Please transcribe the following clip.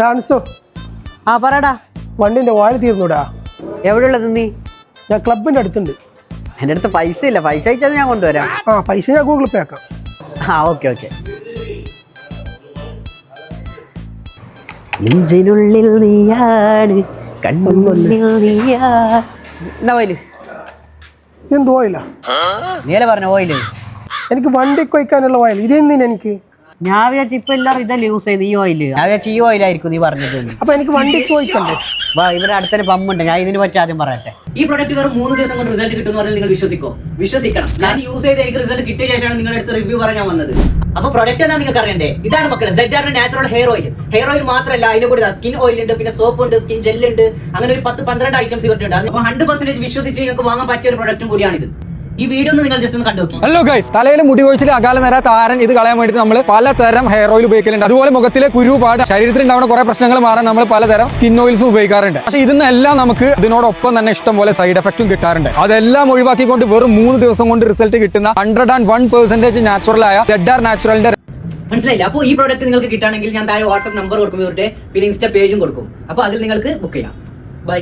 ഡാൻസോ ആ പറടാ. വണ്ടിന്റെ ഓയിൽ തീർന്നൂടാ. എവിടെയുള്ളത് നീ? ഞാൻ ക്ലബിന്റെ അടുത്തുണ്ട്. എൻ്റെ അടുത്ത് പൈസ ഇല്ല, പൈസ അയച്ചാൽ ഞാൻ കൊണ്ടുവരാം. ആ പൈസ ഞാൻ ഗൂഗിൾ പേ ആക്കാം. ആ ഓക്കെ ഓക്കെ. നെഞ്ചിനുള്ളിൽ നീയാണ്, കണ്ണുള്ളിൽ നീയാ. എന്താ ഓയില്? എന്ത് ഓയില? നീല പറഞ്ഞ ഓയില്. എനിക്ക് വണ്ടിക്ക് വയ്ക്കാനുള്ള ഓയിൽ ഇതെന്തിനാ എനിക്ക്? ഞാൻ വിചാരിച്ചു ഇപ്പൊ എല്ലാവരും ഇതല്ലേ യൂസ് ചെയ്യുന്നത്, ഈ ഓയില്. ഞാൻ വിചാരിച്ചു ഈ ഓയിലായിരിക്കും നീ പറഞ്ഞത്. അപ്പൊ എനിക്ക് വണ്ടിക്ക് വയ്ക്കണ്ടേ? വാ, ഇവിടെ അടുത്തൊരു പമ്പുണ്ട്, ഞാൻ ഇതിനെ പറ്റി ആദ്യം പറയട്ടെ. ഈ പ്രോഡക്റ്റ് വെറും 3 ദിവസം കൊണ്ട് റിസൾട്ട് കിട്ടുമെന്ന് പറഞ്ഞാൽ നിങ്ങൾ വിശ്വസിക്കണം. ഞാൻ യൂസ് ചെയ്ത് എനിക്ക് റിസൾട്ട് കിട്ടിയ ശേഷമാണ് നിങ്ങളുടെ അടുത്ത് റിവ്യൂ പറയാൻ വന്നത്. അപ്പൊ പ്രോഡക്റ്റ് എന്താ നിങ്ങൾക്ക് അറിയണ്ടേ? ഇതാണ് മക്കളെ ZR natural hair oil. Hair oil മാത്രമല്ല, അതിന്റെ കൂടെ സ്കിൻ ഓയിൽ ഉണ്ട്, പിന്നെ സോപ്പ് ഉണ്ട്, സ്കിൻ ജെൽ ഉണ്ട്, അങ്ങനെ ഒരു 10-12 ഐറ്റംസ് കിട്ടുന്നുണ്ട്. അപ്പൊ 100% വിശ്വസിച്ച് നിങ്ങൾക്ക് വാങ്ങാൻ പറ്റിയ ഒരു പ്രോഡക്റ്റും കൂടിയാണിത്. ഈ വീഡിയോ ഒന്ന് നിങ്ങൾ ജസ്റ്റ് ഒന്ന് കണ്ടു. ഹലോ ഗൈസ്, തലയിൽ മുടി കൊഴിച്ചിൽ, അകാല നിര, താരൻ ഇത് കളയാൻ വേണ്ടി നമ്മൾ പലതരം ഹെയർ ഓയിൽ ഉപയോഗിക്കലുണ്ട്. അതുപോലെ മുഖത്തിലെ കുരുപാട്, ശരീരത്തിൽ ഉണ്ടാവുന്ന കുറെ പ്രശ്നങ്ങൾ മാറാൻ നമ്മൾ പലതരം സ്കിൻ ഓയിൽസ് ഉപയോഗിക്കാറുണ്ട്. പക്ഷേ ഇതിനെല്ലാം നമുക്ക് ഇതിനോടൊപ്പം തന്നെ ഇഷ്ടം പോലെ സൈഡ് എഫക്റ്റും കിട്ടാറുണ്ട്. അതെല്ലാം ഒഴിവാക്കിക്കൊണ്ട് വെറും 3 ദിവസം കൊണ്ട് റിസൾട്ട് കിട്ടുന്ന 101% നാച്ചുറൽ ആയ ZR നാച്ചുറലിന്റെ മനസ്സിലായില്ല? അപ്പോൾ ഈ പ്രോഡക്റ്റ് നിങ്ങൾക്ക് കിട്ടുകയാണെങ്കിൽ ഞാൻ താഴെ വാട്സ്ആപ്പ് നമ്പർ കൊടുക്കും, ഇവരുടെ പിന്നെ ഇൻസ്റ്റ പേജും കൊടുക്കും. അപ്പോൾ അതിൽ നിങ്ങൾക്ക് ബുക്ക് ചെയ്യാം. ബൈ.